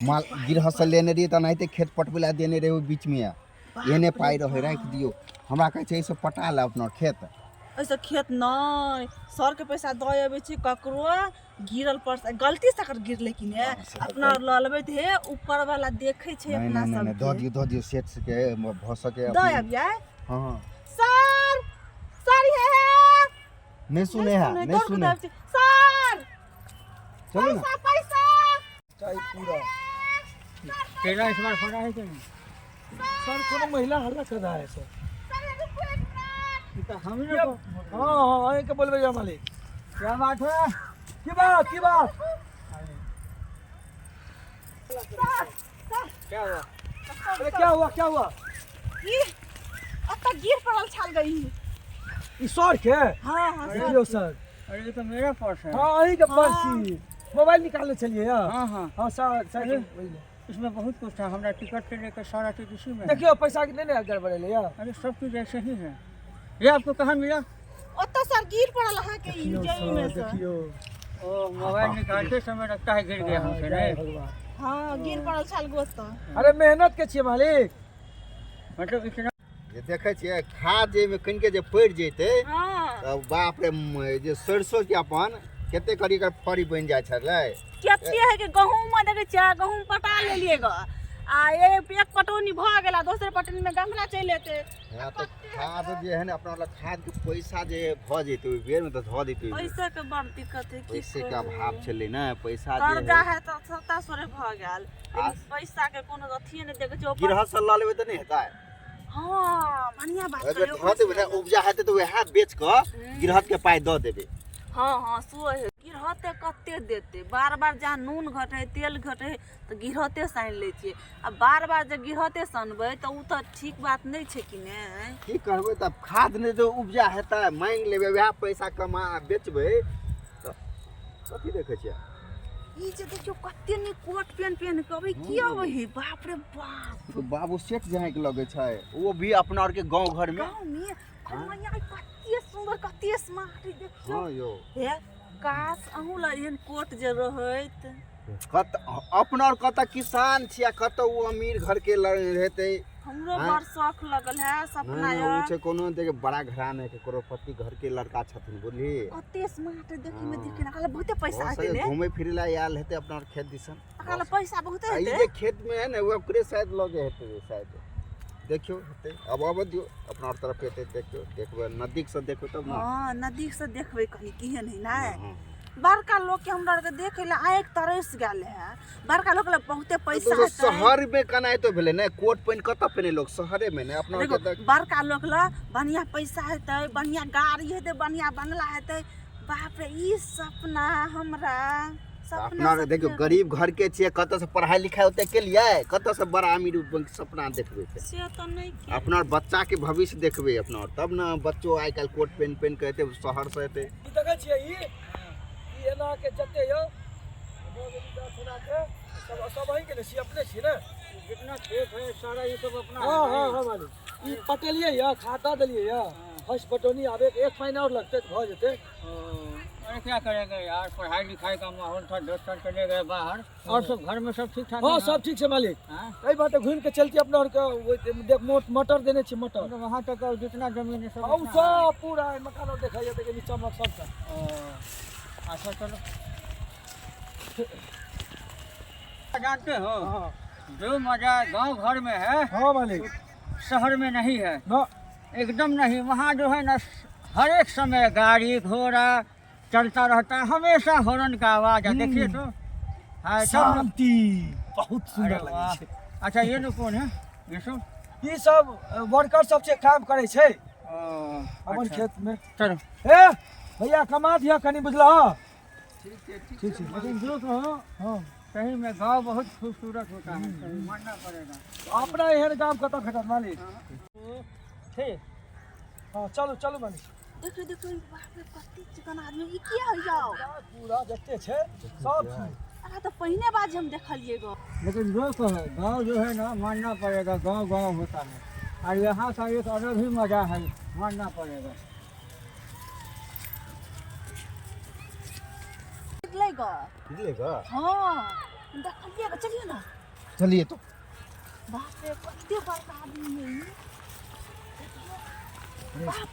माल गिरह से लेने रहिए तो नहीं खेत पटबे देने रहे बीच में एहने पाई रहे रख दियो हमरा कहे छै पटा ले अपना खेत ऐसे खेत नहीं सर के पैसा दे अबे छी ककरो गिरल पर गलती से कर गिरले कि ने अपना ललबे थे ऊपर वाला देखे छै अपना सब दो दियो सेठ के भ सके दे अबिया हां सर ये नहीं सुने है नहीं सुने सर चलो ना पैसा चाय पूरा केला इस बार फटा है कि नहीं? सर कोनो महिला हल्ला कर रहा है सर तो हम ही हाँ हाँ आए के बोलबे जा मालिक क्या बात है? की बात क्या हुआ? अरे क्या हुआ ये अत्ता गिर पड़ल छाल गई ई सर के हां हां देखियो सर अरे ये तो मेरा पर्स है। हाँ यही के पास थी मोबाइल निकालने चलिए यार हाँ हाँ सर इसमें बहुत कुछ था हमारा टिकट से लेकर सारा चीज इसी में है। देखियो पैसा के नहीं गड़बड़े ले यार अरे सब चीज ऐसे ही है। ये आपको कहाँ मिला? अत्ता सर गिर पड़ल है के जई में से देखियो ओ मोबाइल निकालते समय लगता है गिर गया हमसे नहीं? भगवान हां गिर पड़ल छाल गोस्त अरे मेहनत के छिए मालिक मतलब इतना ये देखे छिए खाद जे में कन के जे पड़ जेते हां तब बाप रे जे सरसों के अपन केते करी के फड़ी बन जाय छले केते है के गहूम में देखे छ गहूम पटा ले लिएगा आ एक पटौनी भ गेला दूसरे पटौनी में गमला चल लेते हां तो खाद जे है ना अपना वाला खाद के पैसा जे भ जेते ओइ बेर में तो ध देते पैसे के बड़ दिक्कत है पैसे के अभाव छले ना पैसा जे कर्जा है तो 27 भ गेल लेकिन पैसा के कोनो अथी नहीं देखे छ गिरह से ला लेबे त नहीं हेता हां बढ़िया बात अगर करियो ध देबे ना उपजा हेते तो वह बेच के गिरहत के पाई द देबे हां सो है गिरहते कते देते बार जहाँ नून घटे तेल घटे तो गिरहते साइन ले छिए आ बार जब गिरहते सनबे तो उ तो ठीक बात नहीं छे कि ने की करबे तब खाद नहीं तो उपजा हेता मांग लेबे वह पैसा कमा बेचबे तो कथी देखे छिए ई जे देखियो कते ने कोट पेन कबे की आवे है बाप रे बाप तो बाबू सेठ जहाँ के लगे छै वो भी अपना और के गांव घर में गांव में मैया कते सुंदर कते स्मार्ट देखियो हां यो हे काश अहू ला एहन कोट जे रहत कत अपना और कत किसान छिया कत वो अमीर घर के रहते हमरो बड़ शौक लगल है सपना वो है छै कोनो देखे बड़ा घराने के करोड़पति घर के लड़का छथिन बुझली कते स्मार्ट देखि में देखि ना काले बहुते पैसा से देले घूमे फिरे ला आयल हेते अपना और खेत दिसन काले पैसा बहुते आ, ई हेते जे खेत में है ना वो ओकरे शायद लगे हेते शायद देखियो हेते अब दियो अपना और तरफ हेते देखियो देखबे नजदीक से देखो तब ना हां नजदीक से देखबे कहीं केहन है ना हाँ। बड़का लोग के हमरा के देखे ला आएक तरस गेल है बड़का लोग ला बहुते पैसा तो है शहर में कनाय तो भेले ना कोट पेन कत पहने लोग शहरे में ना अपना देखो के बड़का लोग ला बढ़िया पैसा हेते बढ़िया गाड़ी हेते बढ़िया बंगला हेते बाप रे ई सपना हमरा अपना रे देखियो गरीब घर के छिए कत से पढ़ाई लिखाई होते के लिए कत से बड़ा अमीर सपना देखबे से तो नहीं के अपना बच्चा के भविष्य देखबे अपना तब ना बच्चों आइ काल कोट पेन पेन कहते शहर से हेते ई देखे छिए ई एना के जते यो सुना के सब वही के ने सी अपने छी ना जितना खेत है सारा ये सब अपना हाँ मालिक ई पटेलिए या खाता दलिए या फर्स्ट पटौनी आवे एक महीना और लगते भ जेते अरे क्या करेंगे यार पढ़ाई लिखाई का माहौल था 10 साल चले गए बाहर और सब घर में सब ठीक ठाक हाँ सब ठीक है मालिक हाँ? कई बात घूम के चलती अपना और देख मटर देने छी मटर तो वहाँ तक और जितना जमीन है सब हम अपना है। सब पूरा मकान और देखा जाता है नीचा में सबका अच्छा चलो जानते हो हाँ जो मजा गांव घर में है हाँ मालिक शहर में नहीं है ना एकदम नहीं। वहाँ जो है ना हर एक समय गाड़ी घोड़ा चलता रहता है हमेशा हॉर्न का आवाज है देखिए तो हाँ सब शांति बहुत अरे सुंदर वाह। लगे अच्छा ये लोग कौन है ये सब ये सब वर्कर सब से काम करे छे अपन अच्छा। खेत में चलो ए भैया कमा दिया कनी बुझला ठीक है लेकिन जो कहो हाँ सही में गांव बहुत खूबसूरत होता है सही मानना पड़ेगा। अपना एहन काम कत खटत मालिक ठीक हाँ चलो चलो मालिक देखो देखो बाप रे कते चिकन आदमी ई किया हो जाओ पूरा जते छे सब चीज आ तो पहिने बाज हम देखलिए गो लेकिन जो कहो गांव जो है ना मानना पड़ेगा गांव गांव होता है और यहाँ का एक अलग ही मजा है मानना पड़ेगा। निकलेगा बुझलेगा हां देखलिए चलिए ना। चलिए तो बाप रे कते बड़का आदमी है ये।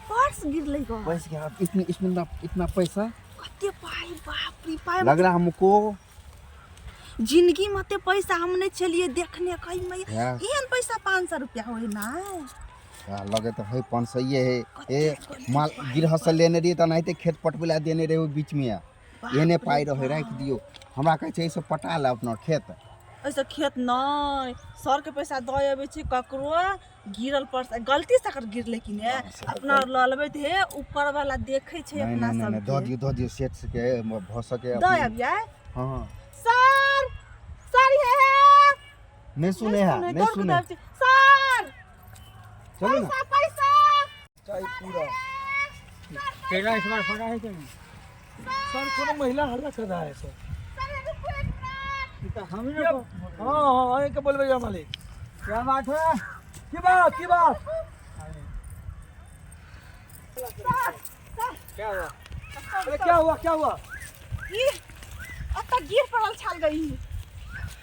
पर्स गिरले गो। पैसे क्या इसमें इतना पैसा कते पाई बाप रे पाई। लग रहा हमको जिंदगी में ते पैसा हम नहीं चलिए देखने कहीं में हाँ। एहन पैसा 500 रुपया होई ना। लगे तो है 500 है ए माल गिरह से लेने रही तो नहीं तो खेत पटबला देने रहे बीच में एने पाई रहे रख दियो हमरा कहे छै से पटा ले अपना खेत ऐसे खेत नहीं सर के पैसा दो आबे छै ककरो गिरल पर्स गलती से कर गिरले कि ने अपना ललबे थे ऊपर वाला देखे छै अपना सब नहीं दो दियो सेठ के भ सके दो आबिया। हां सर ये नहीं सुने है नहीं सुने सर चलो ना पैसा चाय पूरा तेरा स्मार्टफोन है कि नहीं? सर कोनो महिला हल्ला कर रहा है सर। ये तो हम क्या लोग हाँ आए के बोलबे या मालिक क्या बात है? की बात क्या हुआ? अरे क्या हुआ ये अत्ता गिर पड़ल छाल गई।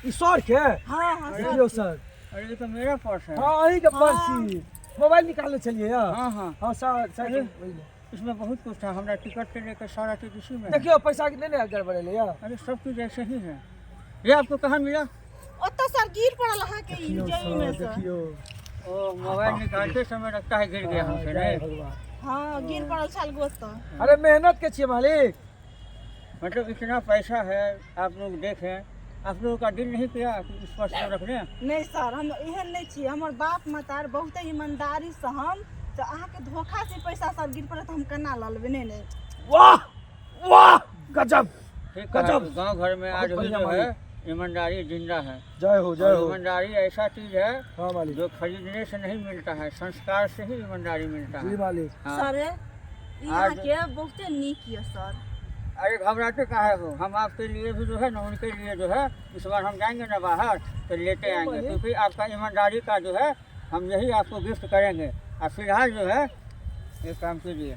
ई सर के हां हां देखियो सर। अरे ये तो मेरा पर्स है। हाँ यही के पर्सी मोबाइल निकालने चलिए यार। हाँ हाँ सर सर इसमें बहुत कुछ था हमारा टिकट से लेकर सारा चीज इसी में है। देखियो पैसा कितने ने गड़बड़े ले यार। अरे सब चीज ऐसे ही है। ये आपको कहाँ मिला? अत्ता सर गिर पड़ल हा के जई में से। देखियो ओ मोबाइल निकालते समय लगता है गिर गया हमसे जय नहीं? भगवान। हां गिर पड़ल छाल गोत तो। अरे मेहनत के छिए मालिक। मतलब इतना पैसा है आप लोग देखें आप लोगों का दिल नहीं किया कि इस पर्स को रखने? नहीं सर हम एहन नहीं छी हमर बाप मतार बहुत ईमानदारी से हम तो अहाँ के धोखा से पैसा सर गिर पड़े तो हम केना ल लेबे नहीं। वाह गजब। ठीक गजब। है गांव घर में आज भी बढ़िया जो है मालिक। ईमानदारी जिंदा है। जय हो और ईमानदारी ऐसा चीज है हाँ मालिक जो खरीदने से नहीं मिलता है, संस्कार से ही ईमानदारी मिलता जी है। मालिक। हाँ। सर यहाँ के बहुत नीक है सर। अरे घबराते काहे हो? हम आपके लिए भी जो है ना उनके लिए जो है इस बार हम जाएंगे ना बाहर तो लेते आएंगे क्योंकि आपका ईमानदारी का जो है हम यही आपको गिफ्ट करेंगे। और फिलहाल जो है एक काम कीजिए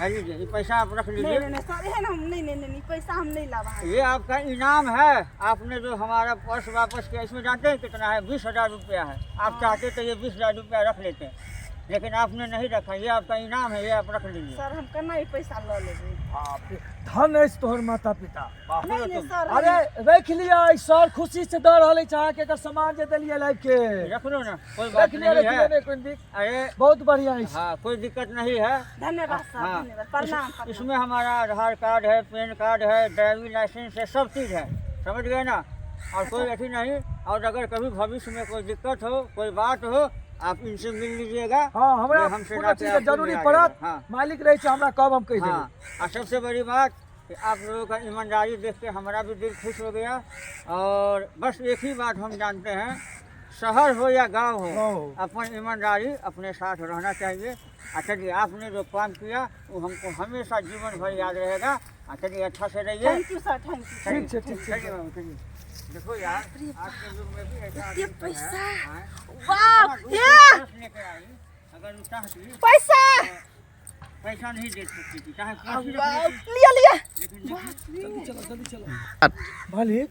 लीजिए ये पैसा आप रख लीजिए। नहीं सर एहन हम नहीं पैसा हम नहीं लावा। ये आपका इनाम है। आपने जो हमारा पर्स वापस किया इसमें जानते हैं कितना है? 20,000 रुपया है। आप चाहते तो ये 20,000 रुपया रख लेते लेकिन आपने नहीं रखा। ये आपका इनाम है, ये आप रख लीजिए। सर हम केना ये पैसा ल लेबे? धन है तोहर माता पिता। नहीं सर अरे रख लिया सर खुशी से दर हले चाह के का सामान जे दलिए लाइक के रख लो ना कोई बात रख लिया नहीं है। नहीं कोई दिक अरे बहुत बढ़िया है। हाँ कोई दिक्कत नहीं है। धन्यवाद सर हाँ। धन्यवाद प्रणाम। इसमें हमारा आधार कार्ड है, पैन कार्ड है, ड्राइविंग लाइसेंस है, सब चीज़ है। समझ गए ना? और कोई ऐसी नहीं। और अगर कभी भविष्य में कोई दिक्कत हो कोई बात हो आप इनसे मिल लीजिएगा। हाँ हमरा हमसे पूरा नाते चीज आपको जरूरी मिला पड़त जाएगा। हाँ। मालिक रहे छै हमरा कब हम कह देंगे। हाँ और सबसे बड़ी बात कि आप लोगों का ईमानदारी देख के हमारा भी दिल खुश हो गया। और बस एक ही बात हम जानते हैं शहर हो या गांव हो अपन ईमानदारी अपने साथ रहना चाहिए। अच्छा जी आपने जो काम किया वो हमको हमेशा जीवन भर याद रहेगा। अच्छा जी अच्छा से रहिए। Thank you sir thank you. ठीक है चलिए बाबू, चलिए। देखो यार आज के युग में भी ऐसा ये आदमी पैसा। है, हाँ। वाह दूसरे ये पर्स लेके आई, अगर वो चाहती पैसा पैसा नहीं दे सकती थी चाहे कुछ भी वाह, रख लेती, लिया लिया। लेकिन देखिए, जल्दी चलो मालिक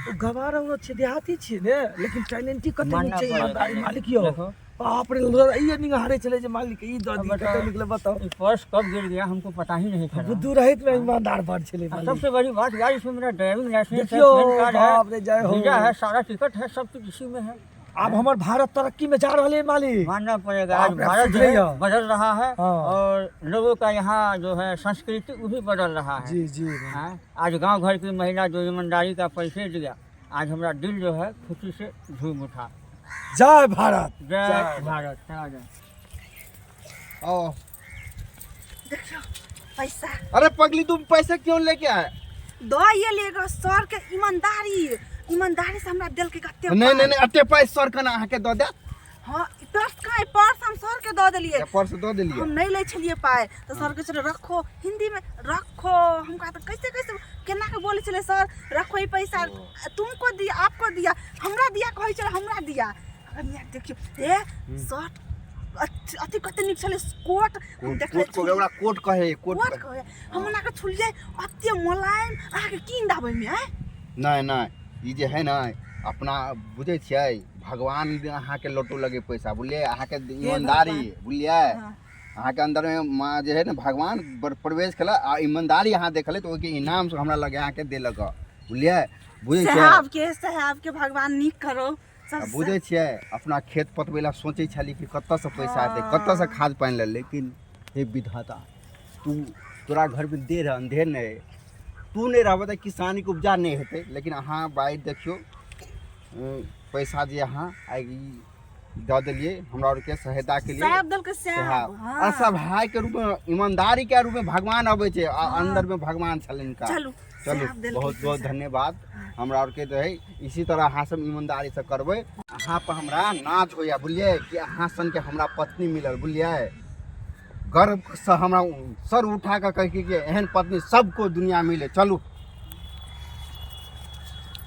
तो गवार हम अच्छे देहाती छी ने लेकिन टैलेंटी कते मानना नीचे पड़ेगा। ईमानदारी मालिक यो देखो। बाप रे ये निगारे चले जे मालिक ई दर्दी बताओ। कते निकले बताओ। ये पर्स कब गिर गया हमको पता ही नहीं चला। बुद्धू रहित में ईमानदार बड़ चले और मालिक। सबसे बड़ी बात यार इसमें मेरा ड्राइविंग लाइसेंस है, देखियो पैन कार्ड बाप रे है, जय हो। वीजा है, सारा टिकट है, सब कुछ इसी में है। अब हमार भारत तरक्की में जा रहले मालिक। मानना पड़ेगा बाप आज रे, भारत सोच जो रही है हो। बदल रहा है हाँ। और लोगों का यहाँ जो है संस्कृति वो भी बदल रहा है। जी जी हाँ, आज गांव घर की महिला जो ईमानदारी का परिचय दिया आज हमारा दिल जो है खुशी से झूम उठा। जय भारत। जय भारत। चला जाए। आओ देखियो पैसा अरे पगली तुम पैसे क्यों लेके आए? दो ये लेगा सर के ईमानदारी से हमरा दिल के कते नहीं अते पैसे सर कना आके दो दे। हां पर्स का है पर्स हम सर के दो देलिए। या पर्स दो दिलिए। हम नहीं ले छलिए पाए तो सर के चलो रखो हिंदी में रखो हम कहा तो कैसे केना के बोले चले सर रखो ये पैसा तुमको दिया आपको दिया हमरा दिया कहे चले हमरा दिया। अगर ये देखियो ए शर्ट अति कते निक चले कोट हम देखले कोट को एवरा कोट कहे कोट कोट कहे हम ना के छुलिए अति मुलायम आके किन दाबे में है। नहीं ई जे है ना अपना बुझे छियै भगवान अहाँके लौटो लगे पैसा बुझलियै अहाँके ईमानदारी बुझलियै हाँ। अहाँके अंदर में माँ जे है ना भगवान प्रवेश कल आ ईमानदारी अहाँ देखले तो ओके इनाम से हमरा लगे अहाँके देलक बुझलियै बुझे छियै साहब के भगवान नीक करो आ बुझे छियै अपना खेत पटबै ला सोचे छली कि कतऽ से पैसा एतै कतऽ से खाद पानि ले लेकिन हे विधाता तोरा घर में देर अंधेर नहीं तू नहीं रहबे तो किसानी के उपजा नहीं हेतै लेकिन अहाँ बाई देखियो पैसा जे अहाँ आइ दऽ देलिए हमरा और के सहायता के लिए साहब दल के साहब और सब भाई के रूप में ईमानदारी के रूप में भगवान अबै छै आ अंदर में भगवान छलिन का चलू चलू साहब दल बहुत के बहुत धन्यवाद हमरा और के जो है इसी तरह अहाँ सब ईमानदारी से करबै अहाँ पर हमरा नाच होइया बुझलिए कि अहाँ सन के हमरा पत्नी मिलल बुझलिए गर्व से हमरा सर उठा के कह के एहन पत्नी सबको दुनिया मिले चलू